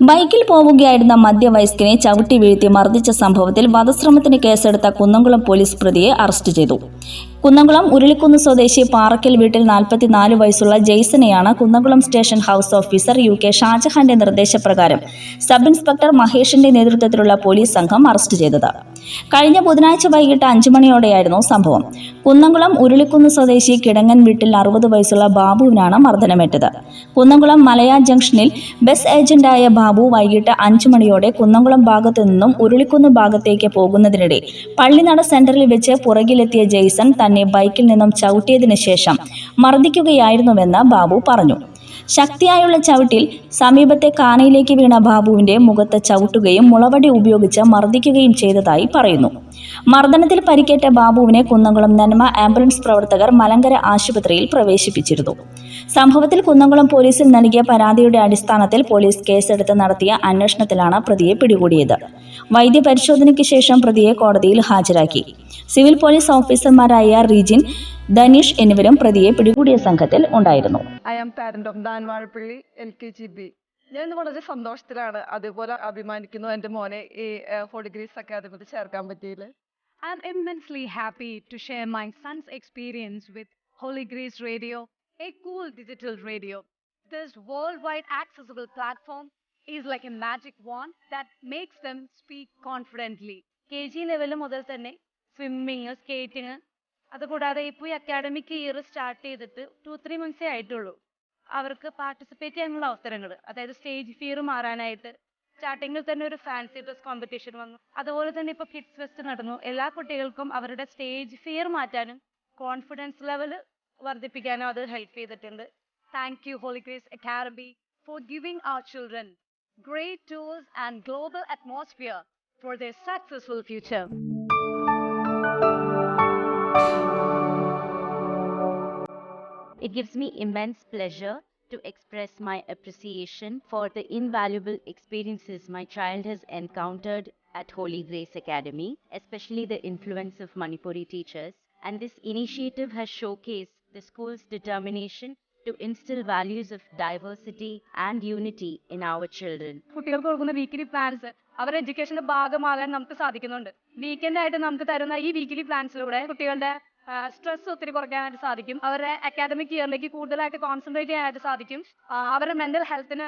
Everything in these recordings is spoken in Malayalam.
ബൈക്കിൽ പോവുകയായിരുന്ന മധ്യവയസ്കനെ ചവിട്ടി വീഴ്ത്തി മർദ്ദിച്ച സംഭവത്തിൽ വധശ്രമത്തിന് കേസെടുത്ത കുന്നംകുളം പോലീസ് പ്രതിയെ അറസ്റ്റ് ചെയ്തു. കുന്നംകുളം ഉരുളിക്കുന്ന് സ്വദേശി പാറക്കൽ വീട്ടിൽ 44 വയസ്സുള്ള ജെയ്സനെയാണ് Kunnamkulam station house officer UK ഷാജഹാന്റെ നിർദ്ദേശപ്രകാരം സബ് ഇൻസ്പെക്ടർ മഹേഷിന്റെ നേതൃത്വത്തിലുള്ള പോലീസ് സംഘം അറസ്റ്റ് ചെയ്തത്. കഴിഞ്ഞ ബുധനാഴ്ച വൈകിട്ട് 5 മണിയോടെയായിരുന്നു സംഭവം. കുന്നംകുളം ഉരുളിക്കുന്ന് സ്വദേശി കിടങ്ങൻ വീട്ടിൽ 60 വയസ്സുള്ള ബാബുവിനാണ് മർദ്ദനമേറ്റത്. കുന്നംകുളം മലയാ ജംഗ്ഷനിൽ ബസ് ഏജന്റായ ബാബു വൈകിട്ട് 5 മണിയോടെ കുന്നംകുളം ഭാഗത്തു നിന്നും ഉരുളിക്കുന്ന് ഭാഗത്തേക്ക് പോകുന്നതിനിടെ പള്ളിനട സെന്ററിൽ വെച്ച് പുറകിലെത്തിയ ജെയ്സൺ തന്നെ ബൈക്കിൽ നിന്നും ചവിട്ടിയതിനു ശേഷം മർദ്ദിക്കുകയായിരുന്നുവെന്ന് ബാബു പറഞ്ഞു. ശക്തിയായുള്ള ചവിട്ടിൽ സമീപത്തെ കാനയിലേക്ക് വീണ ബാബുവിന്റെ മുഖത്ത് ചവിട്ടുകയും മുളവടി ഉപയോഗിച്ച് മർദ്ദിക്കുകയും ചെയ്തതായി പറയുന്നു. മർദ്ദനത്തിൽ പരിക്കേറ്റ ബാബുവിനെ കുന്നംകുളം നന്മ ആംബുലൻസ് പ്രവർത്തകർ മലങ്കര ആശുപത്രിയിൽ പ്രവേശിപ്പിച്ചിരുന്നു. സംഭവത്തിൽ കുന്നംകുളം പോലീസിൽ നൽകിയ പരാതിയുടെ അടിസ്ഥാനത്തിൽ പോലീസ് കേസെടുത്ത് നടത്തിയ അന്വേഷണത്തിലാണ് പ്രതിയെ പിടികൂടിയത്. വൈദ്യപരിശോധനയ്ക്ക് ശേഷം പ്രതിയെ കോടതിയിൽ ഹാജരാക്കി. സിവിൽ പോലീസ് ഓഫീസർമാരായ റീജിൻ, ധനീഷ് എന്നിവരും പ്രതിയെ പിടികൂടിയ സംഘത്തിൽ ഉണ്ടായിരുന്നു. ഞാൻ ഇന്ന് വളരെ സന്തോഷത്തിലാണ്, അതേപോലെ അഭിമാനിക്കുന്നു എൻ്റെ മോനെ ഈ ഹോളി ഗ്രേസ് അക്കാദമിയിൽ ചേർക്കാൻ പറ്റിയില്ല. I'm immensely happy to share my son's experience with Holy Grace Radio, a cool digital radio. This worldwide accessible platform is like a magic wand that makes them speak confidently. KG level മുതൽ തന്നെ സ്വിമ്മിങ്, സ്കേറ്റിങ്, അതുകൂടാതെ ഇപ്പോൾ ഈ അക്കാഡമിക് ഇയർ സ്റ്റാർട്ട് ചെയ്തിട്ട് 2-3 months ആയിട്ടുള്ളൂ. അവർക്ക് പാർട്ടിസിപ്പേറ്റ് ചെയ്യാനുള്ള അവസരങ്ങൾ, അതായത് സ്റ്റേജ് ഫിയർ മാറാനായിട്ട് സ്റ്റാർട്ടിങ്ങിൽ തന്നെ ഒരു ഫാൻസി ഡ്രസ് കോമ്പറ്റീഷൻ വന്നു. അതുപോലെ തന്നെ ഇപ്പോൾ കിഡ്സ് ഫെസ്റ്റ് നടന്നു. എല്ലാ കുട്ടികൾക്കും അവരുടെ സ്റ്റേജ് ഫിയർ മാറ്റാനും കോൺഫിഡൻസ് ലെവൽ വർദ്ധിപ്പിക്കാനും അത് ഹെൽപ്പ് ചെയ്തിട്ടുണ്ട്. Thank you Holy Grace Academy for giving our children great tools and global atmosphere for their successful future. It gives me immense pleasure to express my appreciation for the invaluable experiences my child has encountered at Holy Grace Academy, especially the influence of Manipuri teachers. And this initiative has showcased the school's determination to instill values of diversity and unity in our children. കുട്ടികൾക്ക് കൊടുക്കുന്ന വീക്കിലി പ്ലാൻസ് അവരുടെ എഡ്യൂക്കേഷന്റെ ഭാഗമാകാൻ നമുക്ക് സാധിക്കുന്നുണ്ട്. വീക്കെൻഡ് ആയിട്ട് നമുക്ക് തരുന്ന ഈ വീക്കിലി പ്ലാൻസിലൂടെ കുട്ടികളുടെ സ്ട്രെസ് ഒത്തിരി കുറയ്ക്കാനായിട്ട് സാധിക്കും. അവരുടെ അക്കാദമിക് ഇയറിലേക്ക് കൂടുതലായിട്ട് കോൺസെൻട്രേറ്റ് ചെയ്യാനായിട്ട് സാധിക്കും. അവരുടെ മെന്റൽ ഹെൽത്തിന്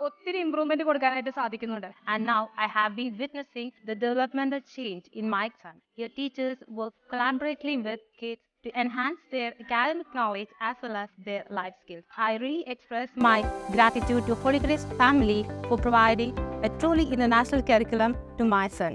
ഒത്തിരി ഇംപ്രൂവ്മെന്റ് കൊടുക്കാനായിട്ട് സാധിക്കുന്നുണ്ട്. And now I have been witnessing the developmental change in my son. Your teachers work collaboratively with kids to enhance their academic knowledge as well as their life skills. I really express my gratitude to Holy Grace family for providing a truly international curriculum to my son.